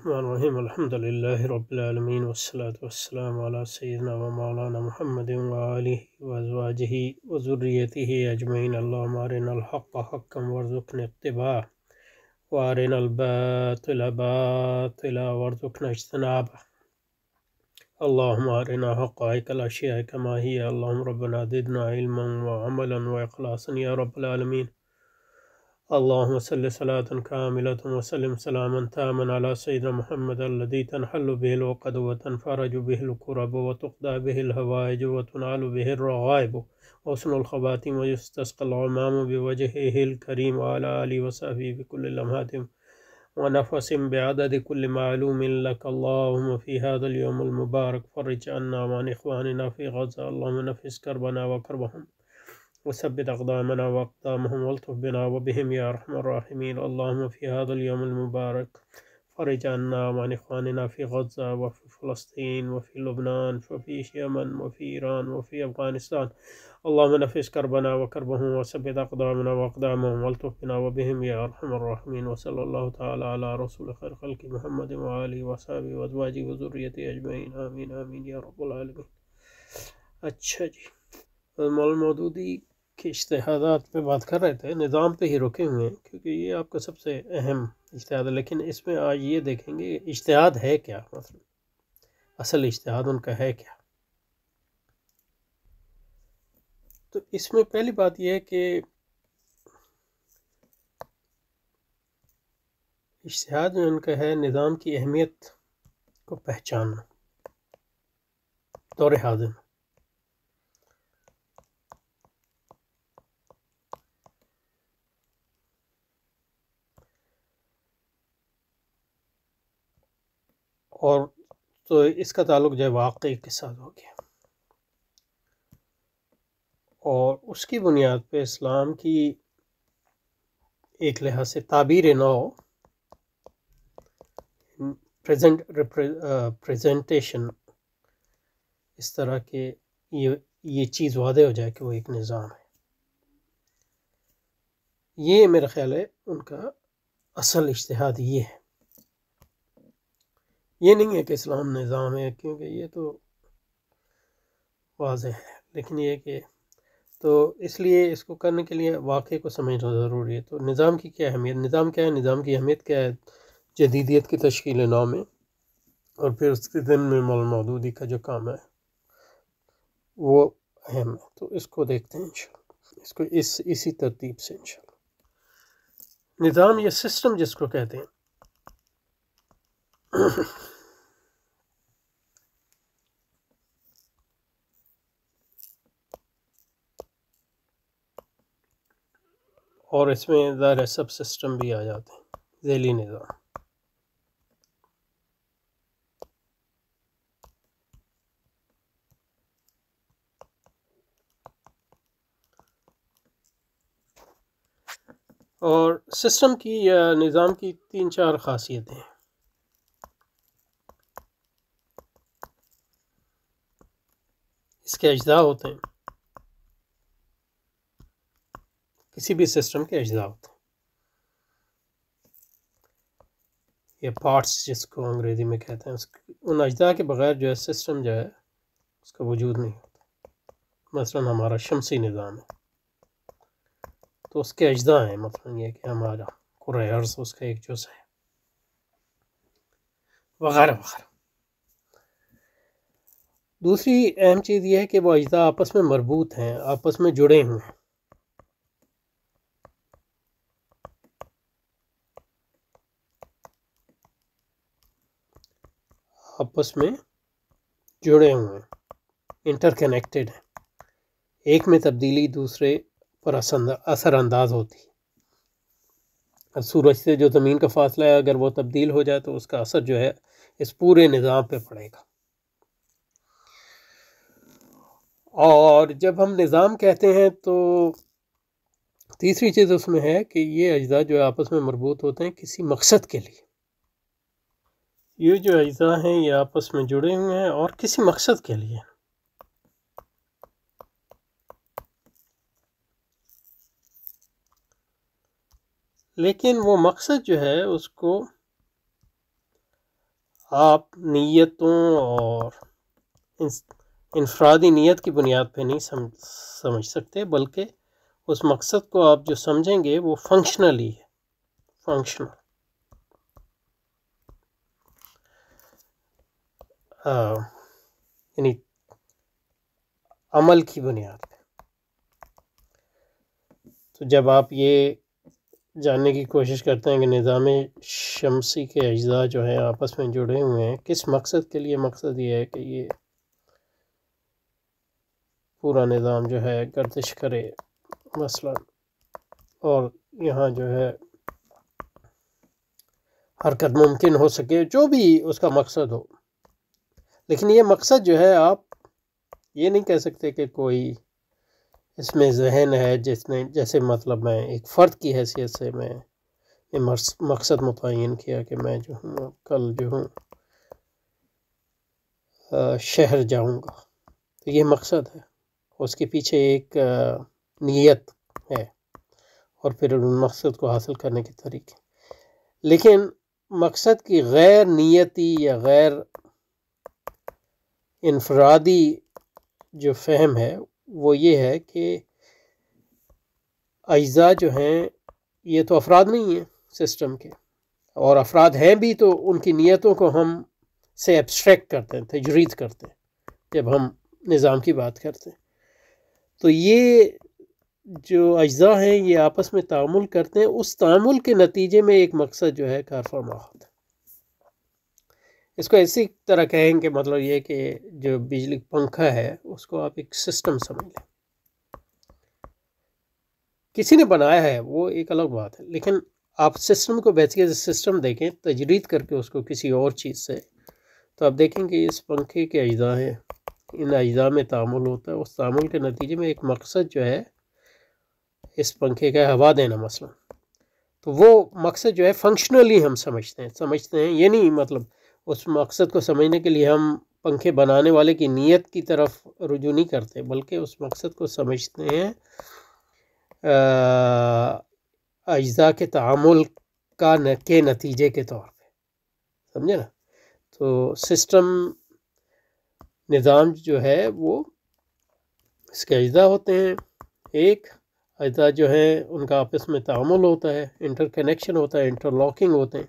الرحمن الرحیم الحمد للہ رب العالمین والصلاة والسلام علی سیدنا و مولانا محمد وآلہ وازواجہ وذریتہ اجمعین اللہم ارنا الحق حقا وارزقنا اتباعہ وارنا الباطل باطلا وارزقنا اجتنابہ اللہم ارنا حقائق الاشیاء کما ہی اللہم ربنا زدنا علما وعملا واخلاصا یا رب العالمین اللهم صل صلاة كاملة وسلم سلاما تاما على سيدنا محمد الذي تنحل به العقد وتنفرج به الكرب وتقضى به الهوائج وتنال به الرغائب وحسن الخواتيم ويستسقى الغمام بوجهه الكريم وعلى آله وصحبه بكل لمحة ونفس بعدد كل معلوم لك اللهم في هذا اليوم المبارك فرج عنا وعن إخواننا في غزة اللهم نفس كربنا وكربهم وثبت أقدامنا وأقدامهم والطف بنا وبهم يا أرحم الراحمين اللهم في هذا اليوم المبارك فرج عنا وعن إخواننا في غزة وفي فلسطين وفي لبنان وفي اليمن وفي إيران وفي أفغانستان اللهم نفس كربنا وكربهم وثبت أقدامنا وأقدامهم والطف بنا وبهم يا أرحم الراحمين وصلى الله تعالى على رسول خير خلق محمد وآله وصحبه وأزواجه وذريته أجمعين آمين آمين يا رب العالمين. اچھا جی، مولانا مودودی کے اجتہادات پہ بات کر رہے تھے، نظام پہ ہی رکے ہوئے ہیں کیونکہ یہ آپ کا سب سے اہم اجتہاد ہے، لیکن اس میں آج یہ دیکھیں گے اجتہاد ہے کیا، مثلا اصل اجتہاد ان کا ہے کیا. تو اس میں پہلی بات یہ ہے کہ اجتہاد جو ان کا ہے نظام کی اہمیت کو پہچاننا دور حاضر میں. اور تو اس کا تعلق جو ہے واقعی کے ساتھ ہو گیا، اور اس کی بنیاد پہ اسلام کی ایک لحاظ سے تعبیر نو پریزنٹیشن اس طرح کہ یہ چیز واضح ہو جائے کہ وہ ایک نظام ہے. یہ میرا خیال ہے ان کا اصل اجتہاد یہ ہے. یہ نہیں ہے کہ اسلام نظام ہے، کیونکہ یہ تو واضح ہے، لیکن یہ کہ تو اس لیے اس کو کرنے کے لیے واقعے کو سمجھنا ضروری ہے. تو نظام کی کیا اہمیت، نظام کیا ہے، نظام کی اہمیت کیا ہے جدیدیت کی تشکیل نو میں، اور پھر اس کے دن میں مولانا مودودی کا جو کام ہے وہ اہم ہے. تو اس کو دیکھتے ہیں انشاءاللہ، اس کو اسی ترتیب سے انشاءاللہ. نظام یا سسٹم جس کو کہتے ہیں اور اس میں ظاہر سب سسٹم بھی آ جاتے ہیں، ذیلی نظام. اور سسٹم کی یا نظام کی 3-4 خاصیتیں ہیں. اس کے اجزاء ہوتے ہیں، کسی بھی سسٹم کے اجزاء ہوتے ہیں، یہ پارٹس جس کو انگریزی میں کہتے ہیں. ان اجزاء کے بغیر جو ہے سسٹم جو ہے اس کا وجود نہیں ہوتا. مثلا ہمارا شمسی نظام ہے تو اس کے اجزاء ہیں، مثلا یہ کہ ہمارا کرۂ ارض اس کا ایک جزء ہے، وغیرہ وغیرہ. دوسری اہم چیز یہ ہے کہ وہ اجزاء آپس میں مربوط ہیں، آپس میں جڑے ہوئے ہیں. آپس میں جڑے ہوئے ہیں، انٹر کنیکٹڈ ہیں. ایک میں تبدیلی دوسرے پر اثر انداز ہوتی ہے. سورج سے جو زمین کا فاصلہ ہے اگر وہ تبدیل ہو جائے تو اس کا اثر جو ہے اس پورے نظام پہ پڑے گا. اور جب ہم نظام کہتے ہیں تو تیسری چیز اس میں ہے کہ یہ اجزاء جو آپس میں مربوط ہوتے ہیں کسی مقصد کے لیے. یہ جو اجزاء ہیں یہ آپس میں جڑے ہوئے ہیں اور کسی مقصد کے لیے، لیکن وہ مقصد جو ہے اس کو آپ نیتوں اور انفرادی نیت کی بنیاد پہ نہیں سمجھ سکتے، بلکہ اس مقصد کو آپ جو سمجھیں گے وہ فنکشنلی ہے، فنکشنل یعنی عمل کی بنیاد پہ۔ تو جب آپ یہ جاننے کی کوشش کرتے ہیں کہ نظام شمسی کے اجزاء جو ہیں آپس میں جڑے ہوئے ہیں کس مقصد کے لیے، مقصد یہ ہے کہ یہ پورا نظام جو ہے گردش کرے مثلا، اور یہاں جو ہے حرکت ممکن ہو سکے، جو بھی اس کا مقصد ہو۔ لیکن یہ مقصد جو ہے آپ یہ نہیں کہہ سکتے کہ کوئی اس میں ذہن ہے جس نے، جیسے مطلب میں ایک فرد کی حیثیت سے میں مقصد متعین کیا کہ میں جو ہوں کل جو ہوں شہر جاؤں گا، تو یہ مقصد ہے، اس کے پیچھے ایک نیت ہے اور پھر ان مقصد کو حاصل کرنے کے طریقے۔ لیکن مقصد کی غیر نیتی یا غیر انفرادی جو فہم ہے وہ یہ ہے کہ اجزاء جو ہیں یہ تو افراد نہیں ہیں سسٹم کے، اور افراد ہیں بھی تو ان کی نیتوں کو ہم سے ایبسٹریکٹ کرتے ہیں، تجرید کرتے ہیں جب ہم نظام کی بات کرتے ہیں۔ تو یہ جو اجزاء ہیں یہ آپس میں تعامل کرتے ہیں، اس تعامل کے نتیجے میں ایک مقصد جو ہے کار فرما ہوتا ہے۔ اس کو اسی طرح کہیں کہ مطلب یہ کہ جو بجلی پنکھا ہے اس کو آپ ایک سسٹم سمجھ لیں، کسی نے بنایا ہے وہ ایک الگ بات ہے، لیکن آپ سسٹم کو بیسیکلی سسٹم دیکھیں تجرید کر کے اس کو کسی اور چیز سے، تو آپ دیکھیں کہ اس پنکھے کے اجزاء ہیں، ان اجزاء میں تعامل ہوتا ہے، اس تعامل کے نتیجے میں ایک مقصد جو ہے اس پنکھے کا ہوا دینا مثلا، تو وہ مقصد جو ہے فنکشنلی ہم سمجھتے ہیں، یہ نہیں مطلب اس مقصد کو سمجھنے کے لیے ہم پنکھے بنانے والے کی نیت کی طرف رجوع نہیں کرتے، بلکہ اس مقصد کو سمجھتے ہیں اجزاء کے تعامل کے نتیجے کے طور پہ، سمجھے نا؟ تو سسٹم نظام جو ہے وہ اس کے اجزاء ہوتے ہیں، ایک اجزاء جو ہیں ان کا آپس میں تعامل ہوتا ہے، انٹر کنیکشن ہوتا ہے، انٹر لاکنگ ہوتے ہیں،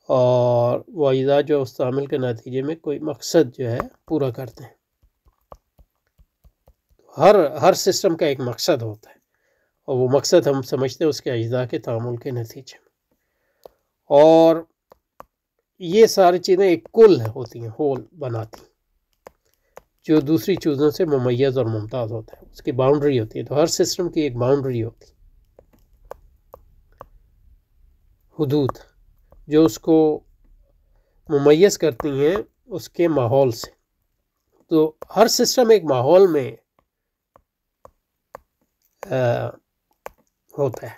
اور وہ اجزاء جو اس تعامل کے نتیجے میں کوئی مقصد جو ہے پورا کرتے ہیں۔ ہر سسٹم کا ایک مقصد ہوتا ہے، اور وہ مقصد ہم سمجھتے ہیں اس کے اجزاء کے تعامل کے نتیجے میں، اور یہ ساری چیزیں ایک کل ہوتی ہیں، ہول بناتی ہیں جو دوسری چیزوں سے ممیز اور ممتاز ہوتا ہے، اس کی باؤنڈری ہوتی ہے۔ تو ہر سسٹم کی ایک باؤنڈری ہوتی ہے، حدود جو اس کو ممیز کرتی ہیں اس کے ماحول سے۔ تو ہر سسٹم ایک ماحول میں ہوتا ہے،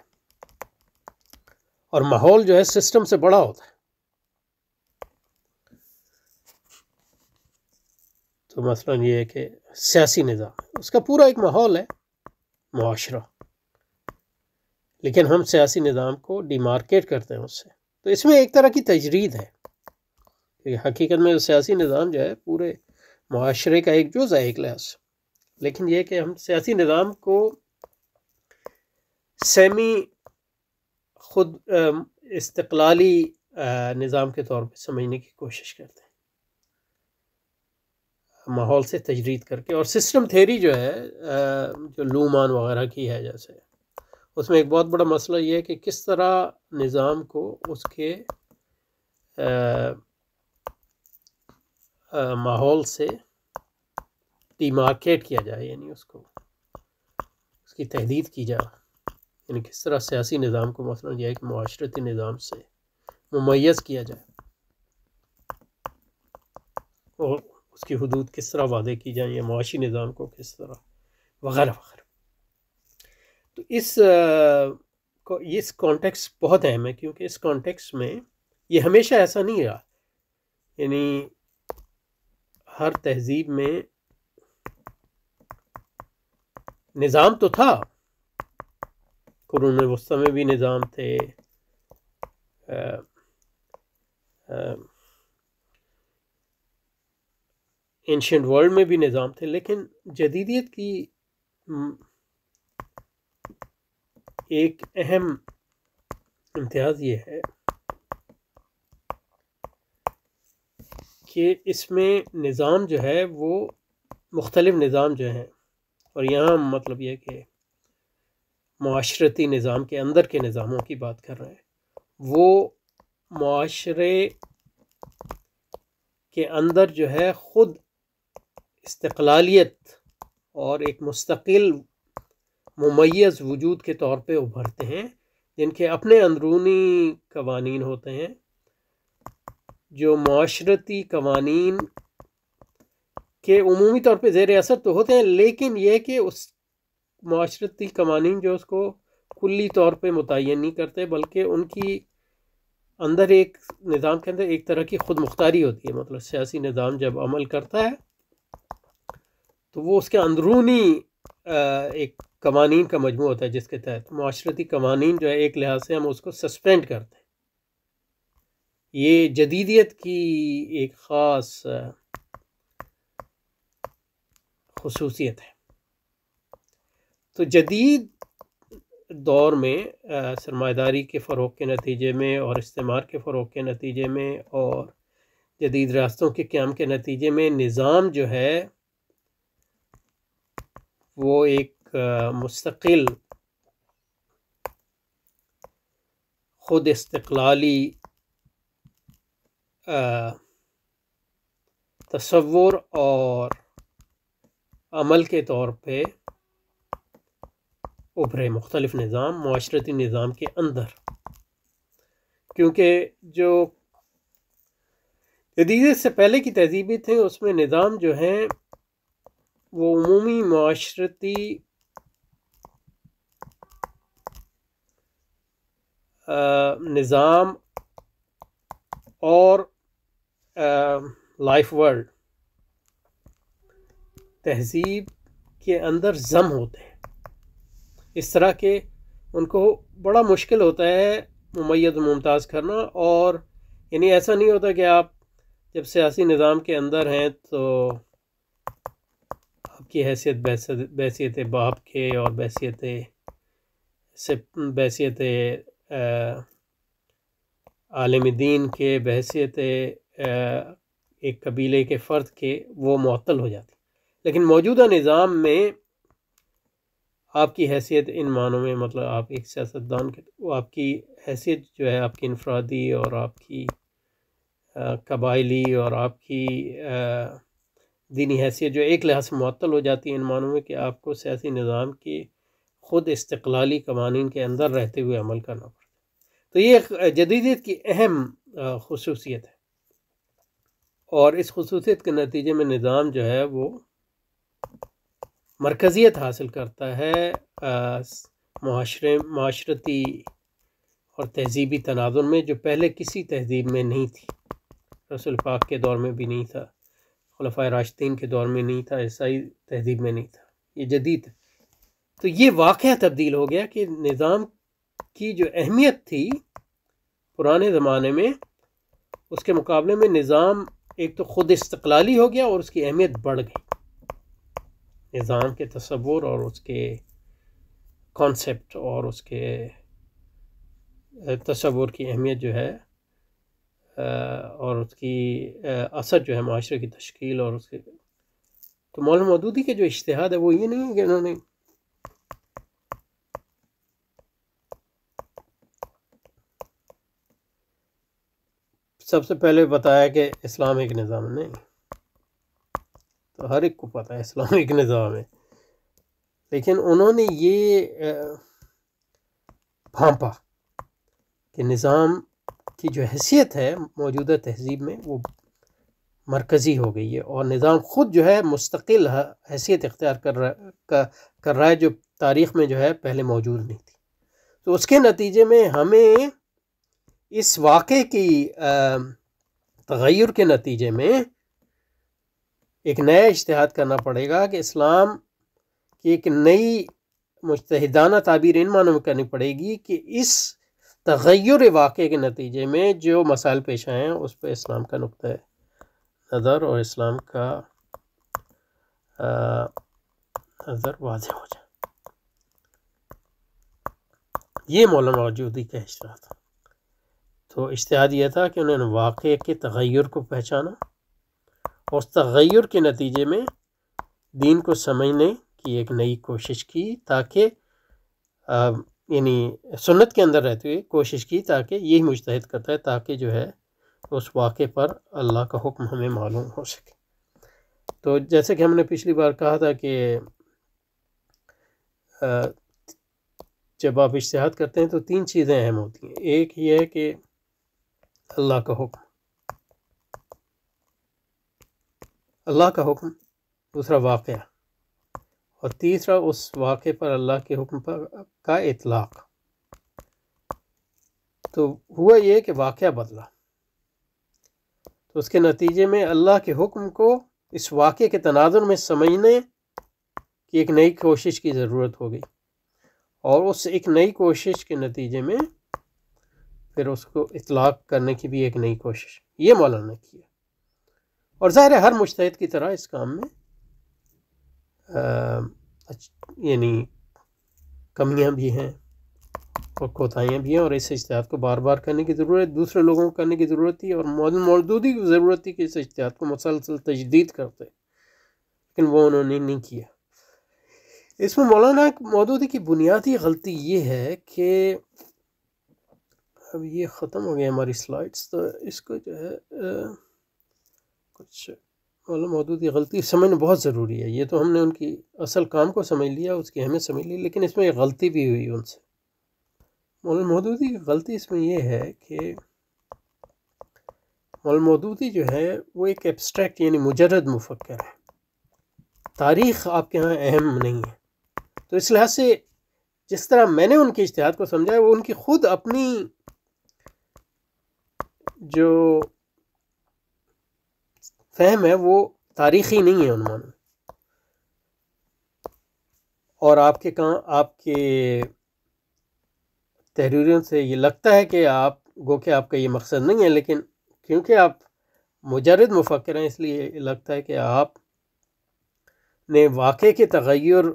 اور ماحول جو ہے سسٹم سے بڑا ہوتا ہے۔ تو مثلا یہ ہے کہ سیاسی نظام اس کا پورا ایک ماحول ہے، معاشرہ، لیکن ہم سیاسی نظام کو ڈیمارکیٹ کرتے ہیں اس سے، تو اس میں ایک طرح کی تجرید ہے کہ حقیقت میں سیاسی نظام جو ہے پورے معاشرے کا ایک جز ہے ایک لحاظ سے، لیکن یہ کہ ہم سیاسی نظام کو سیمی خود استقلالی نظام کے طور پہ سمجھنے کی کوشش کرتے ہیں، ماحول سے تجرید کر کے۔ اور سسٹم تھیوری جو ہے جو لومان وغیرہ کی ہے جیسے، اس میں ایک بہت بڑا مسئلہ یہ ہے کہ کس طرح نظام کو اس کے ماحول سے ڈیمارکیٹ کیا جائے، یعنی اس کی تحدید کی جائے، یعنی کس طرح سیاسی نظام کو مثلا یہ ہے کہ معاشرتی نظام سے ممیز کیا جائے، اور اس کی حدود کس طرح وعدے کی جائیں، یا معاشی نظام کو کس طرح وغیرہ وغیرہ۔ تو اس کانٹیکس بہت اہم ہے، کیونکہ اس کانٹیکس میں یہ ہمیشہ ایسا نہیں رہا، یعنی ہر تہذیب میں نظام تو تھا، قرون وسطیٰ میں بھی نظام تھے، اینشینٹ ورلڈ میں بھی نظام تھے، لیکن جدیدیت کی ایک اہم امتیاز یہ ہے کہ اس میں نظام جو ہے وہ مختلف نظام جو ہیں، اور یہاں مطلب یہ کہ معاشرتی نظام کے اندر کے نظاموں کی بات کر رہے ہیں، وہ معاشرے کے اندر جو ہے خود استقلالیت اور ایک مستقل ممیز وجود کے طور پہ ابھرتے ہیں، جن کے اپنے اندرونی قوانین ہوتے ہیں، جو معاشرتی قوانین کے عمومی طور پہ زیر اثر تو ہوتے ہیں، لیکن یہ کہ اس معاشرتی قوانین جو اس کو کلی طور پہ متعین نہیں کرتے، بلکہ ان کی اندر ایک نظام کے اندر ایک طرح کی خود مختاری ہوتی ہے۔ مطلب سیاسی نظام جب عمل کرتا ہے تو وہ اس کے اندرونی ایک قوانین کا مجموعہ ہوتا ہے، جس کے تحت معاشرتی قوانین جو ہے ایک لحاظ سے ہم اس کو سسپینڈ کرتے ہیں۔ یہ جدیدیت کی ایک خاص خصوصیت ہے۔ تو جدید دور میں سرمایہ داری کے فروغ کے نتیجے میں اور استعمار کے فروغ کے نتیجے میں اور جدید ریاستوں کے قیام کے نتیجے میں نظام جو ہے وہ ایک مستقل خود استقلالی تصور اور عمل کے طور پہ ابھرے مختلف نظام معاشرتی نظام کے اندر، کیونکہ جو جدیدیت سے پہلے کی تہذیبیں تھیں اس میں نظام جو ہیں وہ عمومی معاشرتی نظام اور لائف ورلڈ تہذیب کے اندر ضم ہوتے ہیں، اس طرح کہ ان کو بڑا مشکل ہوتا ہے ممیز و ممتاز کرنا۔ اور یعنی ایسا نہیں ہوتا کہ آپ جب سیاسی نظام کے اندر ہیں تو آپ کی حیثیت بحیثیت باپ کے اور بحیثیت عالم دین کے، بحیثیت ایک قبیلے کے فرد کے وہ معطل ہو جاتی، لیکن موجودہ نظام میں آپ کی حیثیت ان معنوں میں، مطلب آپ ایک سیاستدان کے، وہ آپ کی حیثیت جو ہے آپ کی انفرادی اور آپ کی قبائلی اور آپ کی دینی حیثیت جو ایک لحاظ سے معطل ہو جاتی ہے ان معنوں میں کہ آپ کو سیاسی نظام کی خود استقلالی قوانین کے اندر رہتے ہوئے عمل کرنا پڑتا ہے۔ تو یہ جدیدیت کی اہم خصوصیت ہے، اور اس خصوصیت کے نتیجے میں نظام جو ہے وہ مرکزیت حاصل کرتا ہے معاشرتی اور تہذیبی تناظر میں، جو پہلے کسی تہذیب میں نہیں تھی، رسول پاک کے دور میں بھی نہیں تھا، خلفائے راشدین کے دور میں نہیں تھا، عیسائی تہذیب میں نہیں تھا، یہ جدید ہے۔ تو یہ واقعہ تبدیل ہو گیا کہ نظام کی جو اہمیت تھی پرانے زمانے میں، اس کے مقابلے میں نظام ایک تو خود استقلالی ہو گیا اور اس کی اہمیت بڑھ گئی۔ نظام کے تصور اور اس کے کانسیپٹ اور اس کے تصور کی اہمیت جو ہے اور اس کی اثر جو ہے معاشرے کی تشکیل اور اس کے، تو مولانا مودودی کے جو اجتہاد ہے وہ یہ نہیں ہے کہ انہوں نے سب سے پہلے بتایا کہ اسلام ایک نظام نہیں، تو ہر ایک کو پتہ ہے اسلام ایک نظام ہے، لیکن انہوں نے یہ بھانپا کہ نظام کی جو حیثیت ہے موجودہ تہذیب میں وہ مرکزی ہو گئی ہے، اور نظام خود جو ہے مستقل حیثیت اختیار کر رہا ہے جو تاریخ میں جو ہے پہلے موجود نہیں تھی۔ تو اس کے نتیجے میں ہمیں اس واقعے کی تغیر کے نتیجے میں ایک نیا اجتہاد کرنا پڑے گا کہ اسلام کی ایک نئی مجتہدانہ تعبیر ان معنوں میں کرنی پڑے گی کہ اس تغیر واقعے کے نتیجے میں جو مسائل پیش آئے ہیں اس پہ اسلام کا نقطہ نظر اور اسلام کا نظر واضح ہو جائے۔ یہ مولانا مودودی کا اجتہاد تھا۔ تو اجتہاد یہ تھا کہ انہوں نے واقعے کے تغیر کو پہچانا، اس تغیر کے نتیجے میں دین کو سمجھنے کی ایک نئی کوشش کی، تاکہ یعنی سنت کے اندر رہتے ہوئے کوشش کی تاکہ یہی مجتہد کرتا ہے تاکہ جو ہے اس واقعے پر اللہ کا حکم ہمیں معلوم ہو سکے۔ تو جیسے کہ ہم نے پچھلی بار کہا تھا کہ جب آپ اجتہاد کرتے ہیں تو 3 چیزیں اہم ہوتی ہیں۔ ایک یہ ہے کہ اللہ کا حکم، دوسرا واقعہ، اور تیسرا اس واقعے پر اللہ کے حکم کا اطلاق۔ تو ہوا یہ کہ واقعہ بدلا، تو اس کے نتیجے میں اللہ کے حکم کو اس واقعے کے تناظر میں سمجھنے کی ایک نئی کوشش کی ضرورت ہو گئی، اور اس ایک نئی کوشش کے نتیجے میں پھر اس کو اطلاق کرنے کی بھی ایک نئی کوشش، یہ مولانا نے کیا۔ اور ظاہر ہے ہر مجتہد کی طرح اس کام میں یعنی کمیاں بھی ہیں اور کوتاہیاں بھی ہیں، اور اس اجتہاد کو بار بار کرنے کی ضرورت، دوسرے لوگوں کو کرنے کی ضرورت تھی، اور مولانا مودودی کی ضرورت تھی کہ اس اجتہاد کو مسلسل تجدید کرتے، لیکن وہ انہوں نے نہیں کیا۔ اس میں مولانا مودودی کی بنیادی غلطی یہ ہے کہ اب یہ ختم ہو گئی ہماری سلائڈس، تو اس کو جو ہے کچھ مولانا مودودی غلطی سمجھنا بہت ضروری ہے۔ یہ تو ہم نے ان کی اصل کام کو سمجھ لیا، اس کی اہمیت سمجھ لی، لیکن اس میں ایک غلطی بھی ہوئی ان سے۔ مولانا مودودی کی غلطی اس میں یہ ہے کہ مولانا مودودی جو ہے وہ ایک ایبسٹریکٹ یعنی مجرد مفکر ہے، تاریخ آپ کے ہاں اہم نہیں ہے۔ تو اس لحاظ سے جس طرح میں نے ان کے اجتہاد کو سمجھا ہے، وہ ان کی خود اپنی جو فہم ہے وہ تاریخی نہیں ہے عنوان میں، اور آپ کے تحریروں سے یہ لگتا ہے کہ گو کہ آپ کا یہ مقصد نہیں ہے، لیکن کیونکہ آپ مجرد مفکر ہیں اس لیے لگتا ہے کہ آپ نے واقعے کے تغیر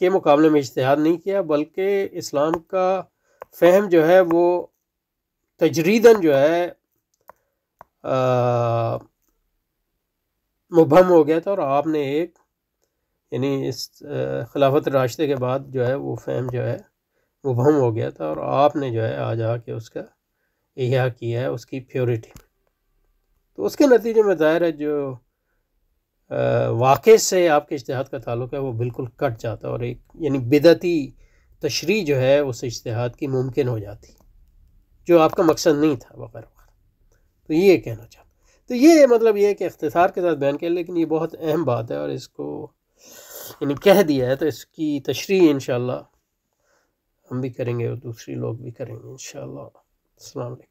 کے مقابلے میں اجتہاد نہیں کیا، بلکہ اسلام کا فہم جو ہے وہ تجریداً جو ہے مبہم ہو گیا تھا، اور آپ نے ایک یعنی اس خلافت راشدہ کے بعد جو ہے وہ فہم جو ہے مبہم ہو گیا تھا، اور آپ نے جو ہے آج آ کے اس کا احیاء کیا ہے اس کی پیورٹی میں۔ تو اس کے نتیجے میں ظاہر ہے جو واقعے سے آپ کے اجتہاد کا تعلق ہے وہ بالکل کٹ جاتا ہے، اور ایک یعنی بدعتی تشریح جو ہے اس اجتہاد کی ممکن ہو جاتی، جو آپ کا مقصد نہیں تھا وغیرہ وغیرہ۔ تو یہ کہنا چاہتا، تو یہ مطلب یہ ہے کہ اختصار کے ساتھ بیان کیا، لیکن یہ بہت اہم بات ہے، اور اس کو یعنی کہہ دیا ہے، تو اس کی تشریح انشاءاللہ ہم بھی کریں گے اور دوسری لوگ بھی کریں گے انشاءاللہ۔ السلام علیکم۔